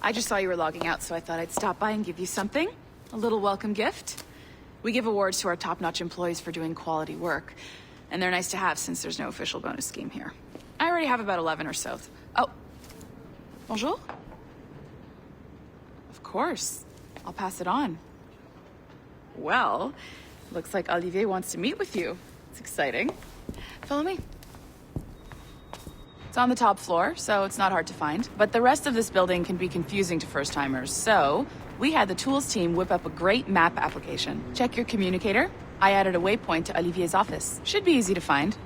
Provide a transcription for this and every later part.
I just saw you were logging out, so I thought I'd stop by and give you something. A little welcome gift. We give awards to our top-notch employees for doing quality work, and they're nice to have since there's no official bonus scheme here. I already have about 11 or so. Oh. Bonjour? Of course. I'll pass it on. Well, looks like Olivier wants to meet with you. It's exciting. Follow me. It's on the top floor, so it's not hard to find. But the rest of this building can be confusing to first-timers, so we had the tools team whip up a great map application. Check your communicator. I added a waypoint to Olivier's office. Should be easy to find.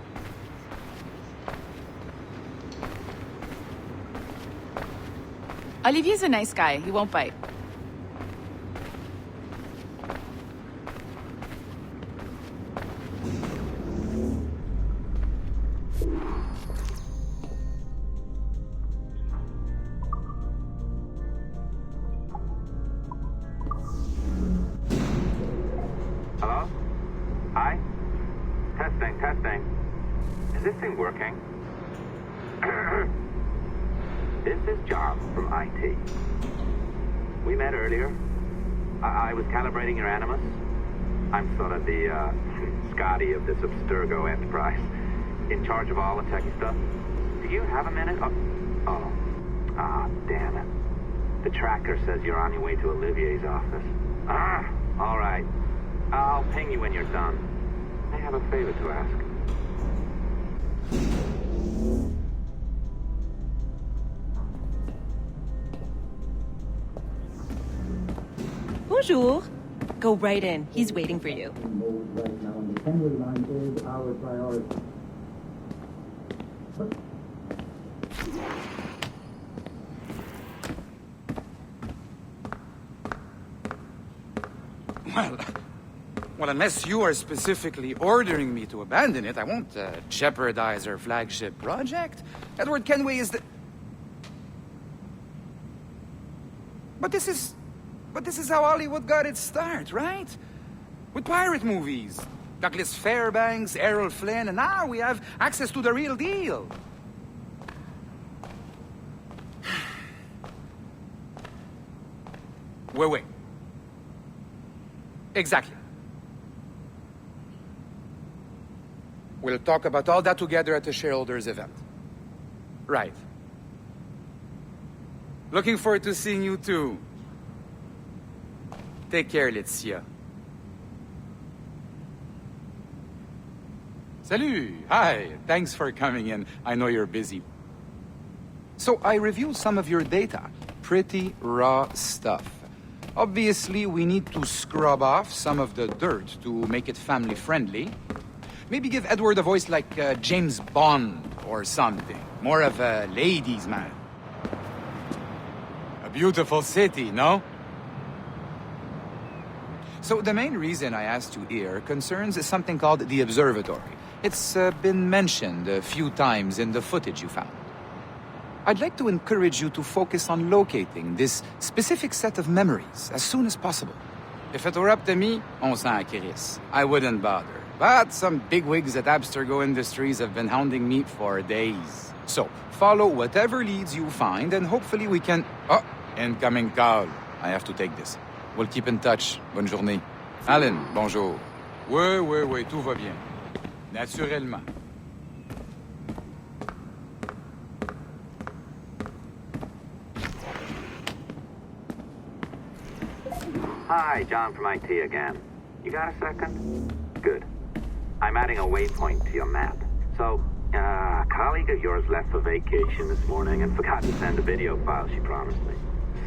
Olivier's a nice guy. He won't bite. Hello? Hi? Testing. Is this thing working? This is John from IT. We met earlier. I was calibrating your Animus. I'm sort of the, Scotty of this Abstergo enterprise. In charge of all the techie stuff. Do you have a minute? Damn it. The tracker says you're on your way to Olivier's office. All right. I'll ping you when you're done. I have a favor to ask. Bonjour. Go right in. He's waiting for you. Right now, the assembly line is our priority. Well, unless you are specifically ordering me to abandon it, I won't jeopardize our flagship project. Edward Kenway is the... But this is how Hollywood got its start, right? With pirate movies. Douglas Fairbanks, Errol Flynn, and now we have access to the real deal. Wait. Exactly. We'll talk about all that together at the shareholders event. Right. Looking forward to seeing you too. Take care, Laetitia. Salut! Hi! Thanks for coming in. I know you're busy. So I reviewed some of your data. Pretty raw stuff. Obviously, we need to scrub off some of the dirt to make it family-friendly. Maybe give Edward a voice like James Bond or something. More of a ladies' man. A beautiful city, no? So the main reason I asked you here concerns something called the observatory. It's been mentioned a few times in the footage you found. I'd like to encourage you to focus on locating this specific set of memories as soon as possible. If it were up to me, on s'en crisse. I wouldn't bother. But some bigwigs at Abstergo Industries have been hounding me for days. So, follow whatever leads you find and hopefully we can... Oh, incoming call. I have to take this. We'll keep in touch. Bonne journée. Alan, bonjour. Oui, tout va bien. Naturellement. Hi, John from IT again. You got a second? Good. I'm adding a waypoint to your map. So, a colleague of yours left for vacation this morning and forgot to send a video file she promised me.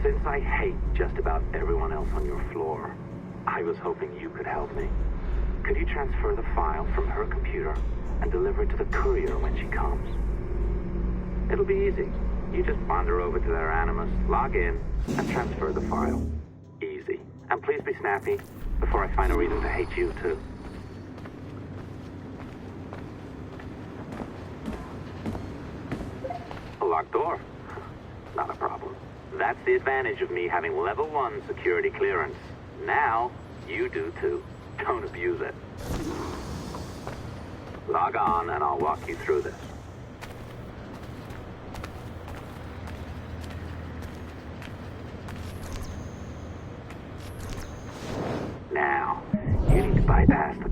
Since I hate just about everyone else on your floor, I was hoping you could help me. Could you transfer the file from her computer and deliver it to the courier when she comes? It'll be easy. You just wander over to their Animus, log in, and transfer the file. Easy. And please be snappy before I find a reason to hate you, too. A locked door? Not a problem. That's the advantage of me having level 1 security clearance. Now, you do too. Don't abuse it. Log on and I'll walk you through this.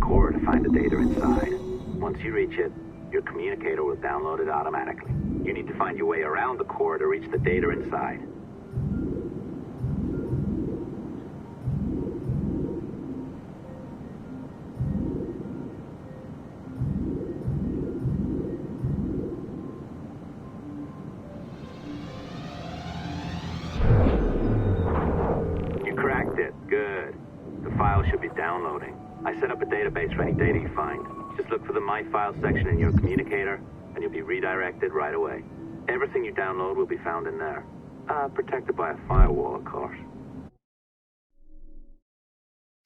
core to find the data inside. Once you reach it, your communicator will download it automatically. You need to find your way around the core to reach the data inside. You cracked it. Good. The file should be downloading. I set up a database for any data you find. Just look for the My Files section in your communicator, and you'll be redirected right away. Everything you download will be found in there. Protected by a firewall, of course.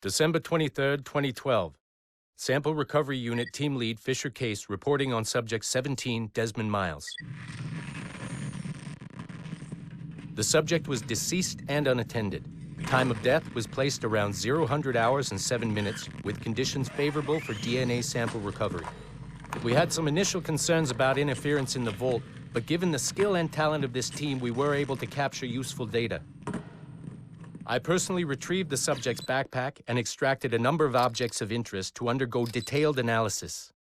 December 23rd, 2012. Sample Recovery Unit Team Lead Fisher Case reporting on Subject 17, Desmond Miles. The subject was deceased and unattended. Time of death was placed around 00 hours and 7 minutes, with conditions favorable for DNA sample recovery. We had some initial concerns about interference in the vault, but given the skill and talent of this team, we were able to capture useful data. I personally retrieved the subject's backpack and extracted a number of objects of interest to undergo detailed analysis.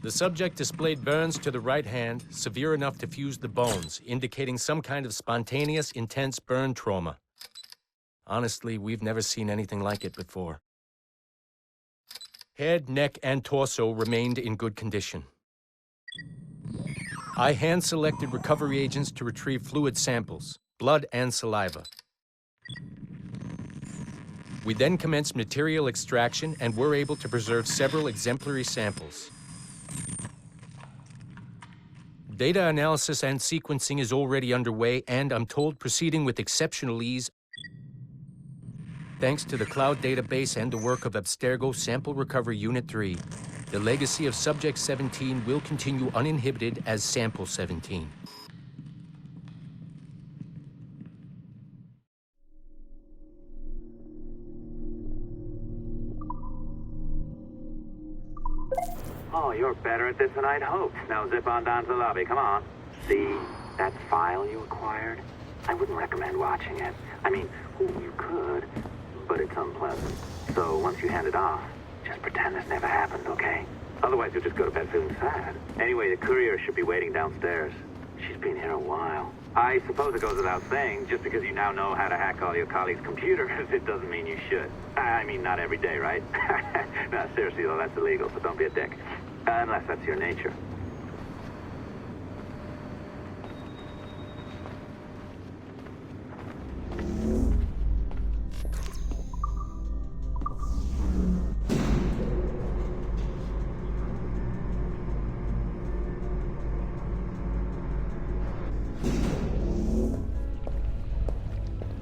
The subject displayed burns to the right hand, severe enough to fuse the bones, indicating some kind of spontaneous, intense burn trauma. Honestly, we've never seen anything like it before. Head, neck, and torso remained in good condition. I hand-selected recovery agents to retrieve fluid samples, blood and saliva. We then commenced material extraction and were able to preserve several exemplary samples. Data analysis and sequencing is already underway, and I'm told proceeding with exceptional ease. Thanks to the cloud database and the work of Abstergo Sample Recovery Unit 3, the legacy of Subject 17 will continue uninhibited as Sample 17. Oh, you're better at this than I'd hoped. Now zip on down to the lobby. Come on. See that file you acquired? I wouldn't recommend watching it. I mean, you could, but it's unpleasant. So once you hand it off, just pretend this never happened, okay? Otherwise, you'll just go to bed feeling sad. Anyway, the courier should be waiting downstairs. She's been here a while. I suppose it goes without saying, just because you now know how to hack all your colleagues' computers, it doesn't mean you should. I mean, not every day, right? No, seriously, though, that's illegal, so don't be a dick. Unless that's your nature.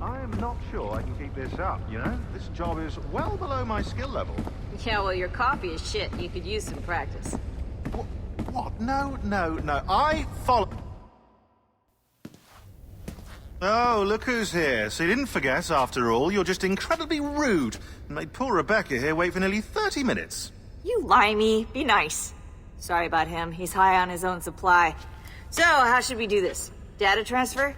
I'm not sure I can keep this up, you know? This job is well below my skill level. Yeah, well, your copy is shit. You could use some practice. What? No. I follow... Oh, look who's here. So you didn't forget, after all. You're just incredibly rude. And made poor Rebecca here wait for nearly 30 minutes. You limey. Be nice. Sorry about him. He's high on his own supply. So, how should we do this? Data transfer?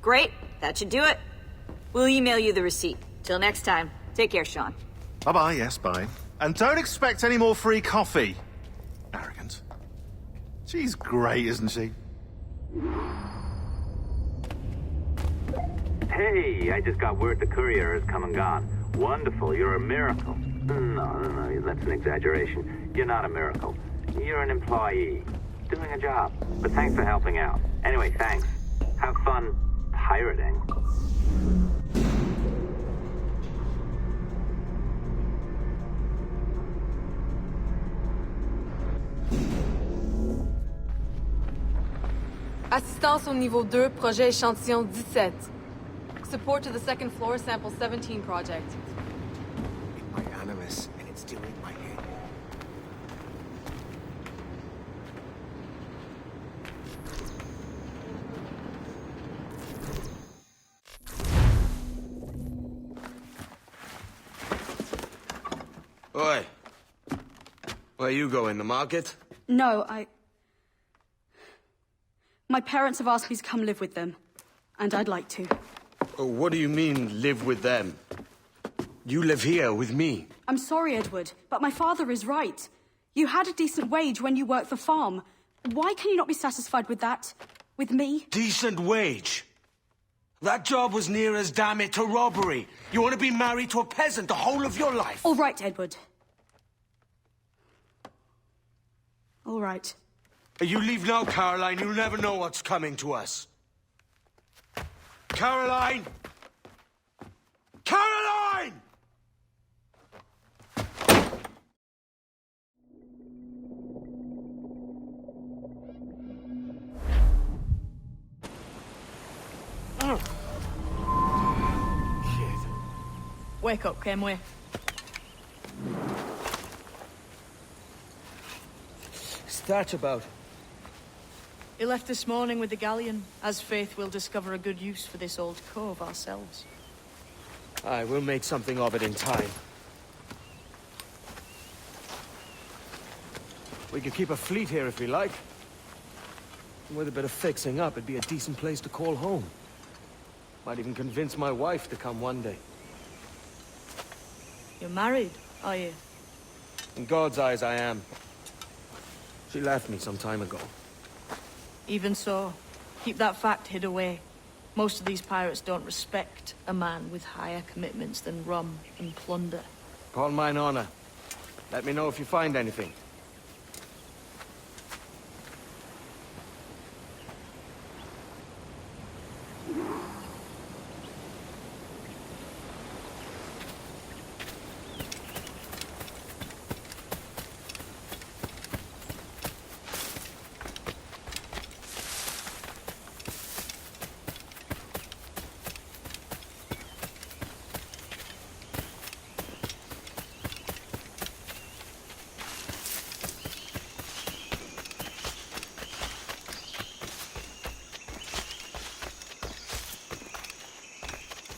Great. That should do it. We'll email you the receipt. Till next time. Take care, Sean. Bye-bye, yes, bye. And don't expect any more free coffee. Arrogant. She's great, isn't she? Hey, I just got word the courier has come and gone. Wonderful, you're a miracle. No, that's an exaggeration. You're not a miracle. You're an employee. Doing a job. But thanks for helping out. Anyway, thanks. Have fun pirating. Assistance au niveau 2, projet échantillon 17. Support to the second floor, sample 17 project. In my animus, and it's still in my head. Oi. Where you going, the market? No, My parents have asked me to come live with them. And I'd like to. Oh, what do you mean, live with them? You live here with me. I'm sorry, Edward, but my father is right. You had a decent wage when you worked the farm. Why can you not be satisfied with that? With me? Decent wage? That job was near as, damn it, to robbery. You want to be married to a peasant the whole of your life? All right, Edward. All right. You leave now, Caroline. You'll never know what's coming to us. Caroline! Caroline! Wake up, Kenway. What's that about? He left this morning with the galleon. As faith, we'll discover a good use for this old cove ourselves. Aye, we'll make something of it in time. We could keep a fleet here if we like. With a bit of fixing up, it'd be a decent place to call home. Might even convince my wife to come one day. You're married, are you? In God's eyes, I am. She left me some time ago. Even so, keep that fact hid away. Most of these pirates don't respect a man with higher commitments than rum and plunder. Upon mine honor. Let me know if you find anything.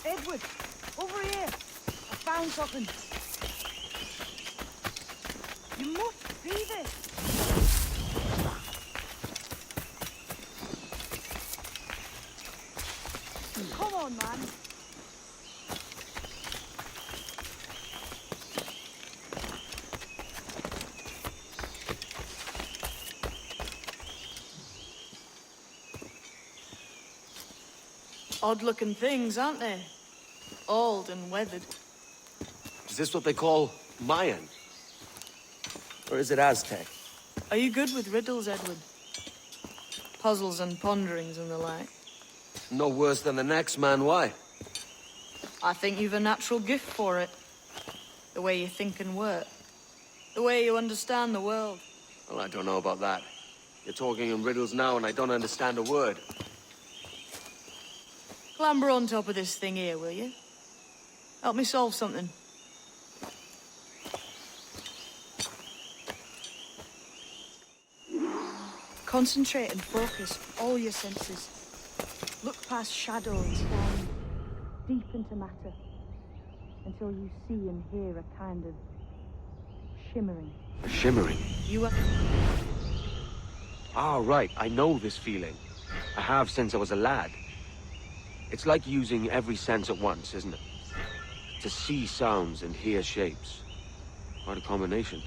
Edward, over here. I found something. You must see this. Come on, man. Odd-looking things, aren't they? Old and weathered. Is this what they call Mayan? Or is it Aztec? Are you good with riddles, Edward? Puzzles and ponderings and the like? No worse than the next man, why? I think you've a natural gift for it. The way you think and work. The way you understand the world. Well, I don't know about that. You're talking in riddles now and I don't understand a word. Clamber on top of this thing here, will you? Help me solve something. Concentrate and focus all your senses. Look past shadows down deep into matter until you see and hear a kind of shimmering. Shimmering? You are... Ah, right. I know this feeling. I have since I was a lad. It's like using every sense at once, isn't it? To see sounds and hear shapes. Quite a combination.